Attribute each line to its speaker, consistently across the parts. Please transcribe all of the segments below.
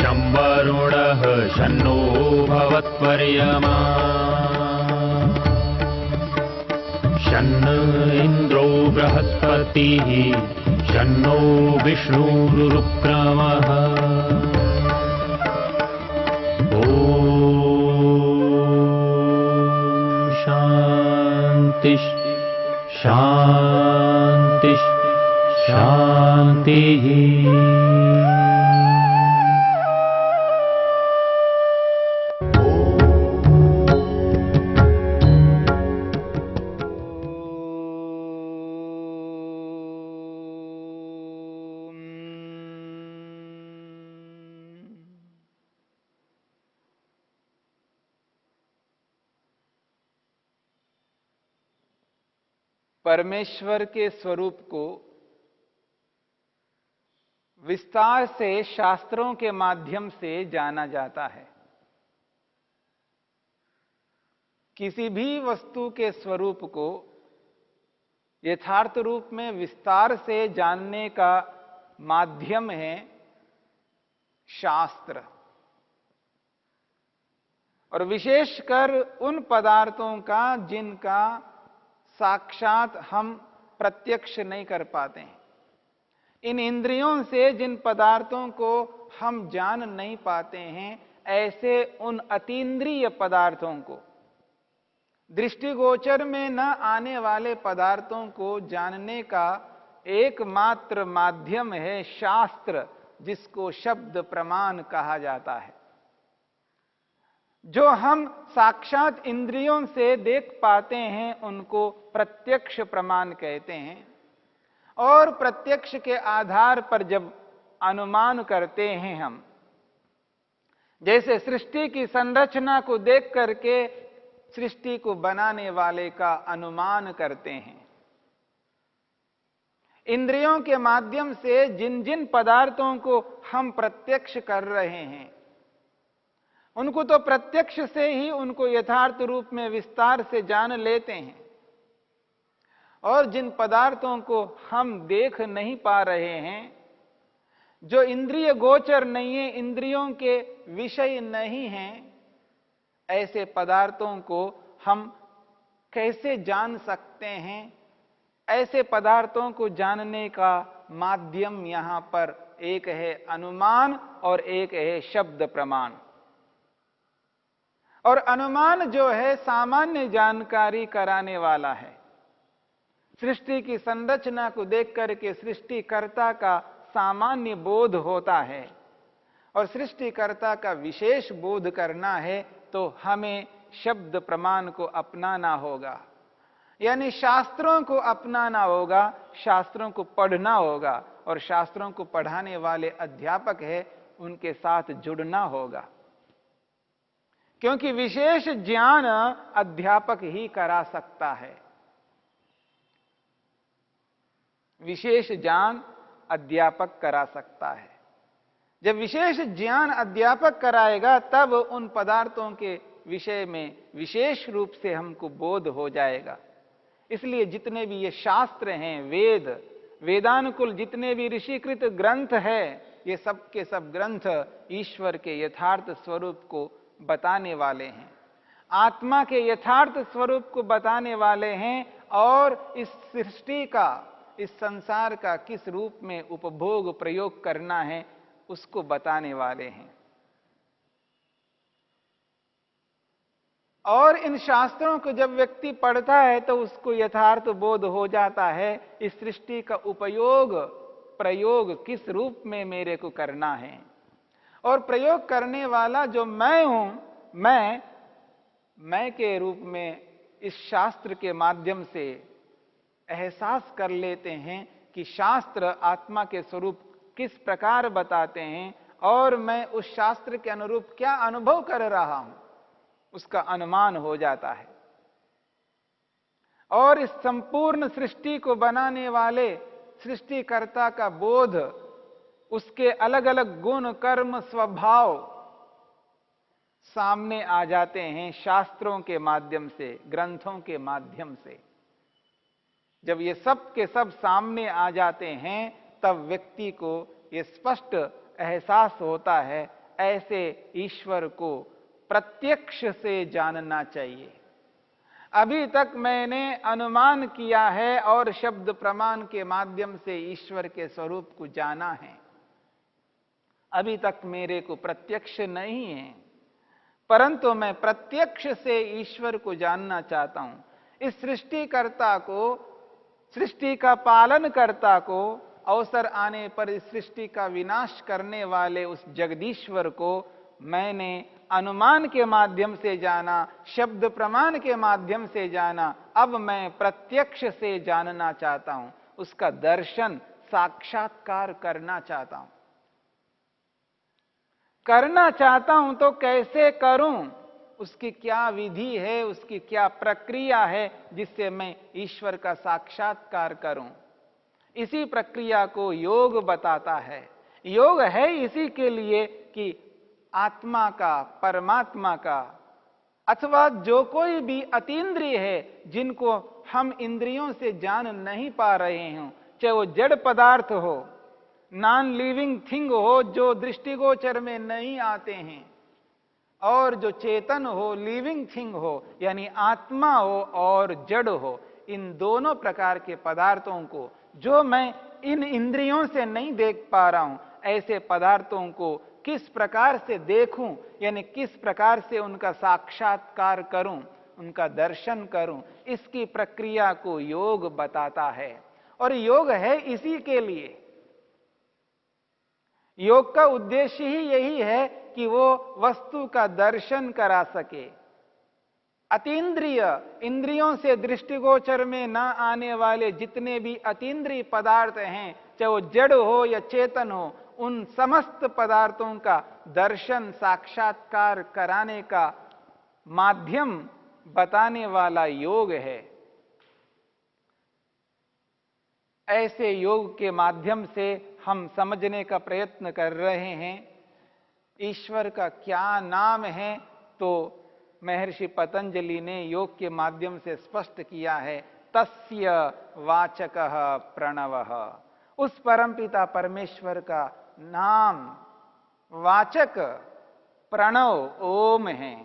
Speaker 1: शं वरुणः शन्नो भवत्वर्यमा शन्न इन्द्रो बृहस्पतिः शन्नो विष्णुरुक्रमः ॐ शान्ति शान्ति शान्तिः।
Speaker 2: परमेश्वर के स्वरूप को विस्तार से शास्त्रों के माध्यम से जाना जाता है। किसी भी वस्तु के स्वरूप को यथार्थ रूप में विस्तार से जानने का माध्यम है शास्त्र, और विशेषकर उन पदार्थों का जिनका साक्षात हम प्रत्यक्ष नहीं कर पाते हैं। इन इंद्रियों से जिन पदार्थों को हम जान नहीं पाते हैं, ऐसे उन अतीन्द्रिय पदार्थों को, दृष्टिगोचर में न आने वाले पदार्थों को जानने का एकमात्र माध्यम है शास्त्र, जिसको शब्द प्रमाण कहा जाता है। जो हम साक्षात इंद्रियों से देख पाते हैं उनको प्रत्यक्ष प्रमाण कहते हैं, और प्रत्यक्ष के आधार पर जब अनुमान करते हैं हम, जैसे सृष्टि की संरचना को देख करके सृष्टि को बनाने वाले का अनुमान करते हैं, इंद्रियों के माध्यम से जिन जिन पदार्थों को हम प्रत्यक्ष कर रहे हैं उनको तो प्रत्यक्ष से ही उनको यथार्थ रूप में विस्तार से जान लेते हैं, और जिन पदार्थों को हम देख नहीं पा रहे हैं, जो इंद्रिय गोचर नहीं है, इंद्रियों के विषय नहीं हैं, ऐसे पदार्थों को हम कैसे जान सकते हैं? ऐसे पदार्थों को जानने का माध्यम यहां पर एक है अनुमान और एक है शब्द प्रमाण। और अनुमान जो है सामान्य जानकारी कराने वाला है। सृष्टि की संरचना को देख करके सृष्टिकर्ता का सामान्य बोध होता है, और सृष्टिकर्ता का विशेष बोध करना है तो हमें शब्द प्रमाण को अपनाना होगा, यानी शास्त्रों को अपनाना होगा, शास्त्रों को पढ़ना होगा, और शास्त्रों को पढ़ाने वाले अध्यापक है उनके साथ जुड़ना होगा, क्योंकि विशेष ज्ञान अध्यापक ही करा सकता है। विशेष ज्ञान अध्यापक करा सकता है। जब विशेष ज्ञान अध्यापक कराएगा तब उन पदार्थों के विषय में विशेष रूप से हमको बोध हो जाएगा। इसलिए जितने भी ये शास्त्र हैं, वेदानुकूल जितने भी ऋषिकृत ग्रंथ है, ये सब के सब ग्रंथ ईश्वर के यथार्थ स्वरूप को बताने वाले हैं, आत्मा के यथार्थ स्वरूप को बताने वाले हैं, और इस सृष्टि का, इस संसार का किस रूप में उपभोग प्रयोग करना है उसको बताने वाले हैं। और इन शास्त्रों को जब व्यक्ति पढ़ता है तो उसको यथार्थ बोध हो जाता है, इस सृष्टि का उपयोग प्रयोग किस रूप में मेरे को करना है, और प्रयोग करने वाला जो मैं हूं, मैं के रूप में इस शास्त्र के माध्यम से एहसास कर लेते हैं कि शास्त्र आत्मा के स्वरूप किस प्रकार बताते हैं, और मैं उस शास्त्र के अनुरूप क्या अनुभव कर रहा हूं, उसका अनुमान हो जाता है। और इस संपूर्ण सृष्टि को बनाने वाले सृष्टिकर्ता का बोध, उसके अलग अलग गुण, कर्म, स्वभाव सामने आ जाते हैं शास्त्रों के माध्यम से, ग्रंथों के माध्यम से। जब ये सब के सब सामने आ जाते हैं तब व्यक्ति को ये स्पष्ट एहसास होता है ऐसे ईश्वर को प्रत्यक्ष से जानना चाहिए। अभी तक मैंने अनुमान किया है और शब्द प्रमाण के माध्यम से ईश्वर के स्वरूप को जाना है, अभी तक मेरे को प्रत्यक्ष नहीं है, परंतु मैं प्रत्यक्ष से ईश्वर को जानना चाहता हूं। इस सृष्टिकर्ता को, सृष्टि का पालन कर्ता को, अवसर आने पर इस सृष्टि का विनाश करने वाले उस जगदीश्वर को मैंने अनुमान के माध्यम से जाना, शब्द प्रमाण के माध्यम से जाना। अब मैं प्रत्यक्ष से जानना चाहता हूं, उसका दर्शन, साक्षात्कार करना चाहता हूं। करना चाहता हूं तो कैसे करूं, उसकी क्या विधि है, उसकी क्या प्रक्रिया है जिससे मैं ईश्वर का साक्षात्कार करूं। इसी प्रक्रिया को योग बताता है। योग है इसी के लिए कि आत्मा का, परमात्मा का, अथवा जो कोई भी अतीन्द्रिय है जिनको हम इंद्रियों से जान नहीं पा रहे हों, चाहे वो जड़ पदार्थ हो, नॉन लिविंग थिंग हो जो दृष्टिगोचर में नहीं आते हैं, और जो चेतन हो, लिविंग थिंग हो, यानी आत्मा हो और जड़ हो, इन दोनों प्रकार के पदार्थों को जो मैं इन इंद्रियों से नहीं देख पा रहा हूं, ऐसे पदार्थों को किस प्रकार से देखूं, यानी किस प्रकार से उनका साक्षात्कार करूं, उनका दर्शन करूं, इसकी प्रक्रिया को योग बताता है। और योग है इसी के लिए। योग का उद्देश्य ही यही है कि वो वस्तु का दर्शन करा सके। अतीन्द्रिय, इंद्रियों से दृष्टिगोचर में न आने वाले जितने भी अतीन्द्रिय पदार्थ हैं, चाहे वो जड़ हो या चेतन हो, उन समस्त पदार्थों का दर्शन, साक्षात्कार कराने का माध्यम बताने वाला योग है। ऐसे योग के माध्यम से हम समझने का प्रयत्न कर रहे हैं ईश्वर का क्या नाम है। तो महर्षि पतंजलि ने योग के माध्यम से स्पष्ट किया है, तस्य वाचकः प्रणवः। उस परमपिता परमेश्वर का नाम, वाचक प्रणव ओम है।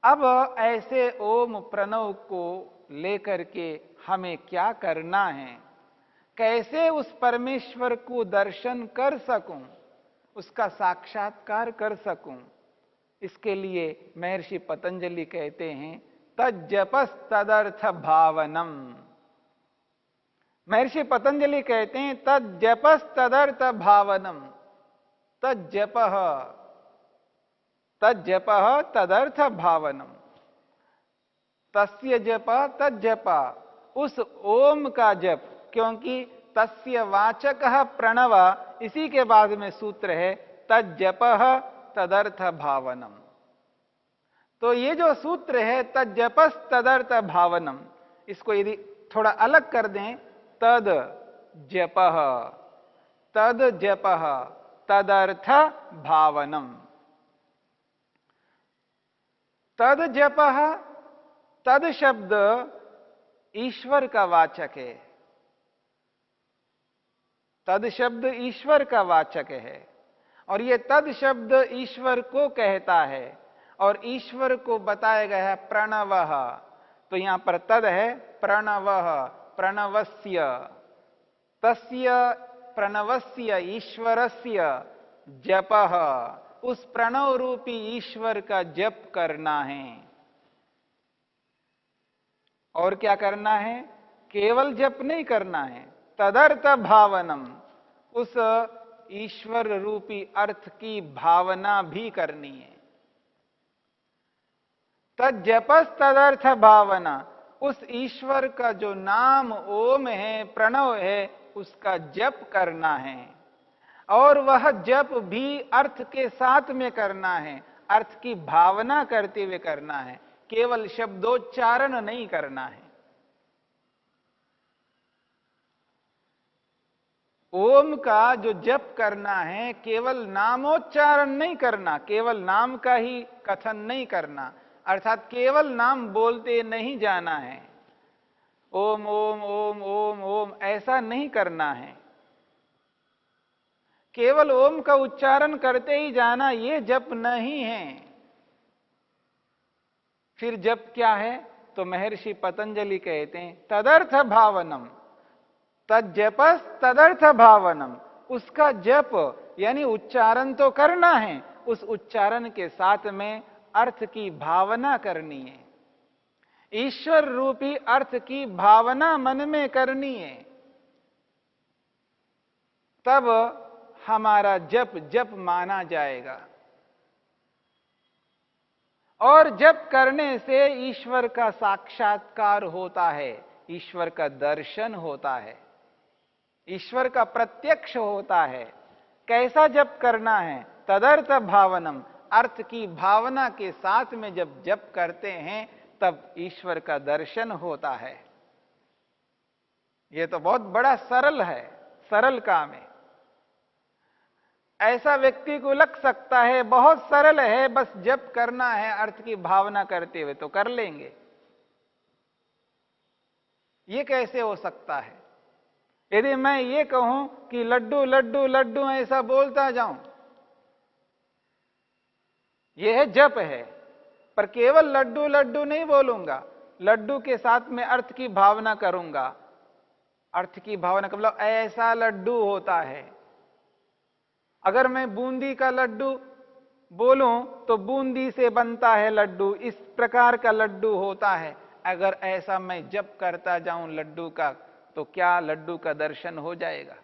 Speaker 2: अब ऐसे ओम प्रणव को लेकर के हमें क्या करना है, कैसे उस परमेश्वर को दर्शन कर सकूं, उसका साक्षात्कार कर सकूं, इसके लिए महर्षि पतंजलि कहते हैं तज्जपस तदर्थ भावनम। महर्षि पतंजलि कहते हैं तज्जपस तदर्थ भावनम। तज्जपः तदर्थ भावनम। तस्य जप तज्जप, उस ओम का जप, क्योंकि तस्य वाचकः प्रणव, इसी के बाद में सूत्र है तज्जपः तदर्थ भावनम। तो ये जो सूत्र है तज्जपस तदर्थ भावनम, इसको यदि थोड़ा अलग कर दें, तद जपः तदर्थ भावनम। तद जपः, तद शब्द ईश्वर का वाचक है। तद शब्द ईश्वर का वाचक है और ये तद शब्द ईश्वर को कहता है और ईश्वर को बताया गया है प्रणवः। तो यहां पर तद है प्रणवः, प्रणवस्य, तस्य प्रणवस्य ईश्वरस्य जपः, उस प्रणव रूपी ईश्वर का जप करना है। और क्या करना है? केवल जप नहीं करना है, तदर्थ भावनम, उस ईश्वर रूपी अर्थ की भावना भी करनी है। तज्जपस तदर्थ भावना, उस ईश्वर का जो नाम ओम है, प्रणव है, उसका जप करना है। और वह जप भी अर्थ के साथ में करना है, अर्थ की भावना करते हुए करना है, केवल शब्दोच्चारण नहीं करना है। ओम का जो जप करना है, केवल नामोच्चारण नहीं करना, केवल नाम का ही कथन नहीं करना, अर्थात केवल नाम बोलते नहीं जाना है, ओम ओम ओम ओम ओम ऐसा नहीं करना है। केवल ओम का उच्चारण करते ही जाना ये जप नहीं है। फिर जप क्या है? तो महर्षि पतंजलि कहते हैं तदर्थ भावनम, तज्जपस तदर्थ भावनम। उसका जप यानी उच्चारण तो करना है, उस उच्चारण के साथ में अर्थ की भावना करनी है, ईश्वर रूपी अर्थ की भावना मन में करनी है। तब हमारा जप जप माना जाएगा। और जप करने से ईश्वर का साक्षात्कार होता है, ईश्वर का दर्शन होता है, ईश्वर का प्रत्यक्ष होता है। कैसा जप करना है? तदर्थ भावनम, अर्थ की भावना के साथ में जब जप करते हैं तब ईश्वर का दर्शन होता है। यह तो बहुत बड़ा सरल है, सरल काम है। ऐसा व्यक्ति को लग सकता है बहुत सरल है, बस जप करना है अर्थ की भावना करते हुए तो कर लेंगे। यह कैसे हो सकता है? यदि मैं ये कहूं कि लड्डू लड्डू लड्डू ऐसा बोलता जाऊं, यह है जप है। पर केवल लड्डू लड्डू नहीं बोलूंगा, लड्डू के साथ में अर्थ की भावना करूंगा। अर्थ की भावना का मतलब ऐसा लड्डू होता है। अगर मैं बूंदी का लड्डू बोलूं तो बूंदी से बनता है लड्डू, इस प्रकार का लड्डू होता है। अगर ऐसा मैं जप करता जाऊं लड्डू का, तो क्या लड्डू का दर्शन हो जाएगा?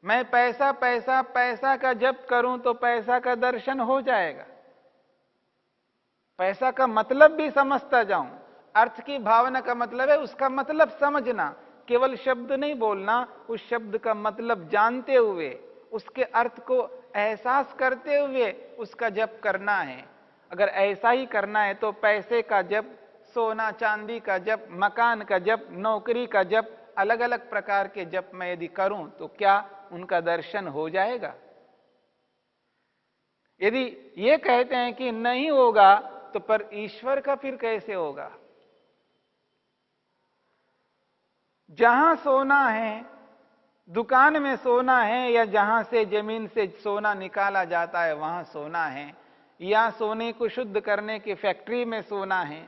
Speaker 2: मैं पैसा पैसा पैसा का जप करूं तो पैसा का दर्शन हो जाएगा। पैसा का मतलब भी समझता जाऊं। अर्थ की भावना का मतलब है उसका मतलब समझना, केवल शब्द नहीं बोलना, उस शब्द का मतलब जानते हुए, उसके अर्थ को एहसास करते हुए उसका जप करना है। अगर ऐसा ही करना है तो पैसे का जप, सोना चांदी का जप, मकान का जप, नौकरी का जप, अलग अलग प्रकार के जप मैं यदि करूं तो क्या उनका दर्शन हो जाएगा? यदि ये कहते हैं कि नहीं होगा तो पर ईश्वर का फिर कैसे होगा? जहां सोना है, दुकान में सोना है, या जहां से जमीन से सोना निकाला जाता है वहां सोना है, या सोने को शुद्ध करने की फैक्ट्री में सोना है,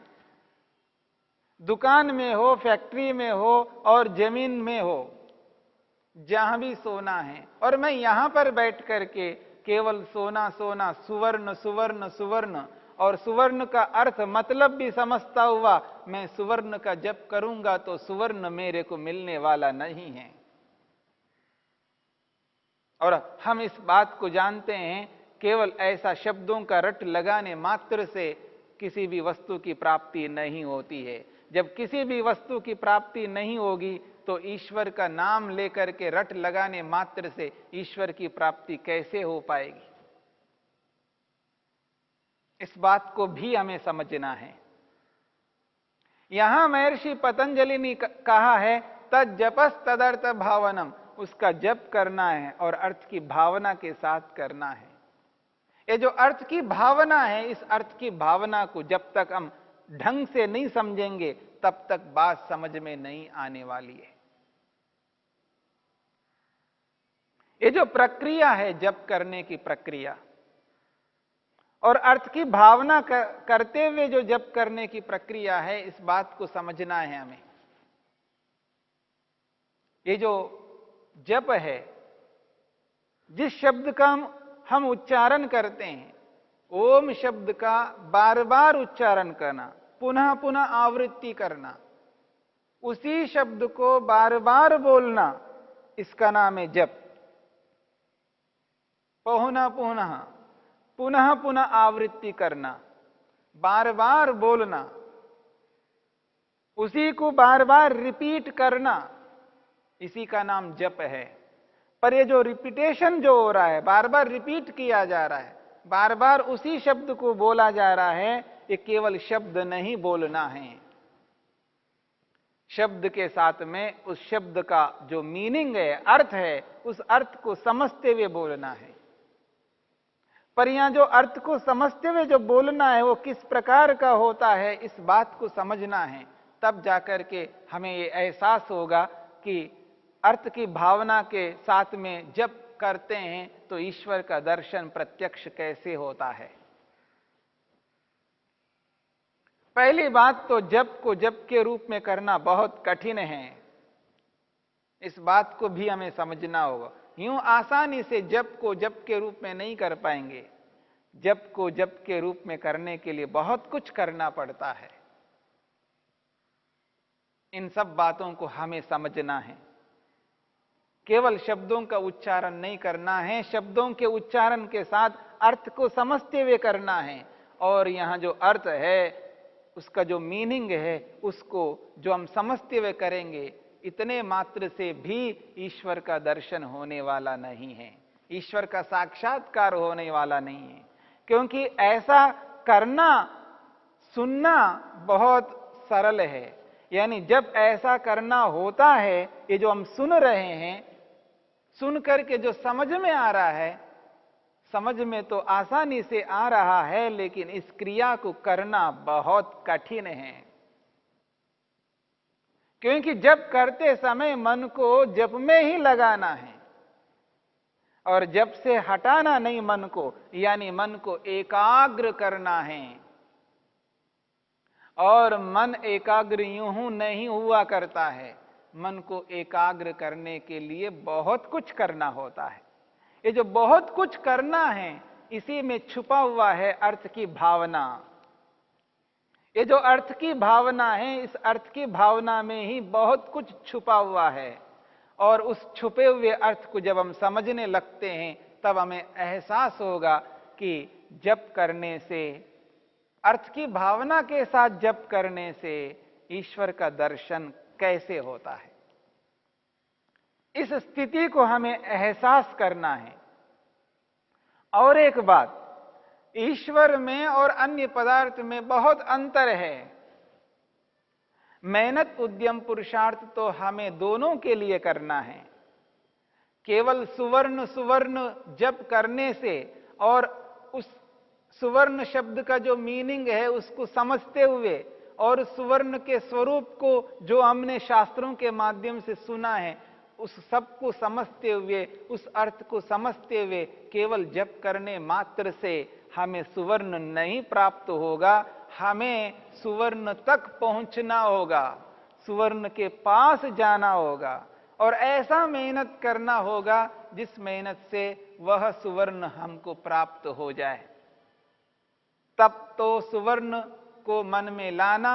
Speaker 2: दुकान में हो, फैक्ट्री में हो और जमीन में हो, जहां भी सोना है, और मैं यहां पर बैठ करके केवल सोना सोना, सुवर्ण सुवर्ण सुवर्ण, और सुवर्ण का अर्थ मतलब भी समझता हुआ मैं सुवर्ण का जप करूंगा तो सुवर्ण मेरे को मिलने वाला नहीं है। और हम इस बात को जानते हैं, केवल ऐसा शब्दों का रट लगाने मात्र से किसी भी वस्तु की प्राप्ति नहीं होती है। जब किसी भी वस्तु की प्राप्ति नहीं होगी तो ईश्वर का नाम लेकर के रट लगाने मात्र से ईश्वर की प्राप्ति कैसे हो पाएगी? इस बात को भी हमें समझना है। यहां महर्षि पतंजलि ने कहा है तज्जपस तदर्थ भावनम, उसका जप करना है और अर्थ की भावना के साथ करना है। ये जो अर्थ की भावना है, इस अर्थ की भावना को जब तक हम ढंग से नहीं समझेंगे तब तक बात समझ में नहीं आने वाली है। ये जो प्रक्रिया है जप करने की प्रक्रिया, और अर्थ की भावना करते हुए जो जप करने की प्रक्रिया है, इस बात को समझना है हमें। ये जो जप है, जिस शब्द का हम उच्चारण करते हैं, ओम शब्द का बार बार उच्चारण करना, पुनः पुनः आवृत्ति करना, उसी शब्द को बार बार बोलना, इसका नाम है जप। पुनः पुनः पुनः पुनः आवृत्ति करना, बार बार बोलना, उसी को बार बार रिपीट करना, इसी का नाम जप है। पर ये जो रिपीटेशन जो हो रहा है, बार बार रिपीट किया जा रहा है, बार बार उसी शब्द को बोला जा रहा है, ये केवल शब्द नहीं बोलना है। शब्द के साथ में उस शब्द का जो मीनिंग है, अर्थ है, उस अर्थ को समझते हुए बोलना है। पर यहां जो अर्थ को समझते हुए जो बोलना है वो किस प्रकार का होता है, इस बात को समझना है। तब जाकर के हमें ये एहसास होगा कि अर्थ की भावना के साथ में जप करते हैं तो ईश्वर का दर्शन प्रत्यक्ष कैसे होता है। पहली बात तो जप को जप के रूप में करना बहुत कठिन है, इस बात को भी हमें समझना होगा। यूं आसानी से जप को जप के रूप में नहीं कर पाएंगे। जप को जप के रूप में करने के लिए बहुत कुछ करना पड़ता है। इन सब बातों को हमें समझना है। केवल शब्दों का उच्चारण नहीं करना है, शब्दों के उच्चारण के साथ अर्थ को समझते हुए करना है। और यहां जो अर्थ है, उसका जो मीनिंग है, उसको जो हम समझते हुए करेंगे, इतने मात्र से भी ईश्वर का दर्शन होने वाला नहीं है, ईश्वर का साक्षात्कार होने वाला नहीं है। क्योंकि ऐसा करना, सुनना बहुत सरल है। यानी जब ऐसा करना होता है, ये जो हम सुन रहे हैं, सुन करके जो समझ में आ रहा है, समझ में तो आसानी से आ रहा है, लेकिन इस क्रिया को करना बहुत कठिन है। क्योंकि जप करते समय मन को जप में ही लगाना है और जप से हटाना नहीं मन को, यानी मन को एकाग्र करना है। और मन एकाग्र यूं नहीं हुआ करता है, मन को एकाग्र करने के लिए बहुत कुछ करना होता है। ये जो बहुत कुछ करना है, इसी में छुपा हुआ है अर्थ की भावना। ये जो अर्थ की भावना है, इस अर्थ की भावना में ही बहुत कुछ छुपा हुआ है। और उस छुपे हुए अर्थ को जब हम समझने लगते हैं, तब हमें एहसास होगा कि जप करने से, अर्थ की भावना के साथ जप करने से ईश्वर का दर्शन कैसे होता है। इस स्थिति को हमें एहसास करना है। और एक बात, ईश्वर में और अन्य पदार्थ में बहुत अंतर है। मेहनत, उद्यम, पुरुषार्थ तो हमें दोनों के लिए करना है। केवल सुवर्ण सुवर्ण जप करने से और उस सुवर्ण शब्द का जो मीनिंग है उसको समझते हुए और सुवर्ण के स्वरूप को जो हमने शास्त्रों के माध्यम से सुना है, उस सब को समझते हुए, उस अर्थ को समझते हुए केवल जप करने मात्र से हमें सुवर्ण नहीं प्राप्त होगा। हमें सुवर्ण तक पहुंचना होगा, सुवर्ण के पास जाना होगा और ऐसा मेहनत करना होगा जिस मेहनत से वह सुवर्ण हमको प्राप्त हो जाए। तब तो सुवर्ण को मन में लाना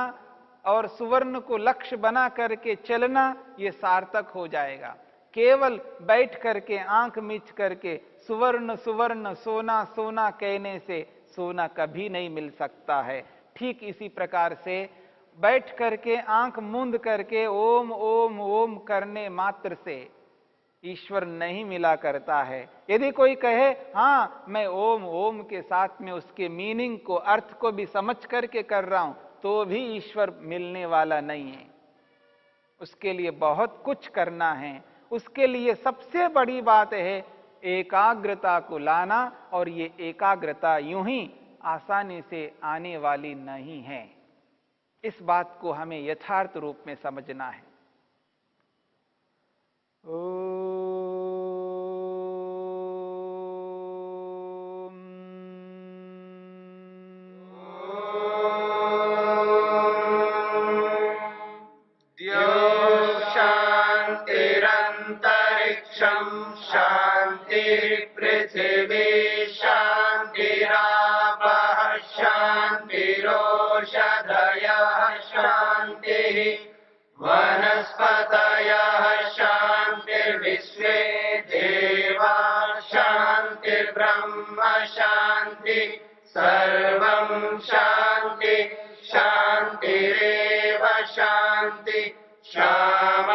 Speaker 2: और सुवर्ण को लक्ष्य बना करके चलना, ये सार्थक हो जाएगा। केवल बैठ करके आंख मीच करके सुवर्ण सुवर्ण, सोना सोना कहने से सोना कभी नहीं मिल सकता है। ठीक इसी प्रकार से बैठ करके आंख मूंद करके ओम ओम ओम करने मात्र से ईश्वर नहीं मिला करता है। यदि कोई कहे हां मैं ओम ओम के साथ में उसके मीनिंग को, अर्थ को भी समझ करके कर रहा हूं, तो भी ईश्वर मिलने वाला नहीं है। उसके लिए बहुत कुछ करना है। उसके लिए सबसे बड़ी बात है एकाग्रता को लाना, और ये एकाग्रता यूं ही आसानी से आने वाली नहीं है। इस बात को हमें यथार्थ रूप में समझना है।
Speaker 3: शांतिरंतरिक्षं शांतिर्पृथिवी शांतिरापः शांतिरोषधयः शांतिः वनस्पतयः शांतिर्विश्वे देवा शांतिर्ब्रह्म शांति सर्वं शांति शांतिरेव शांति शाम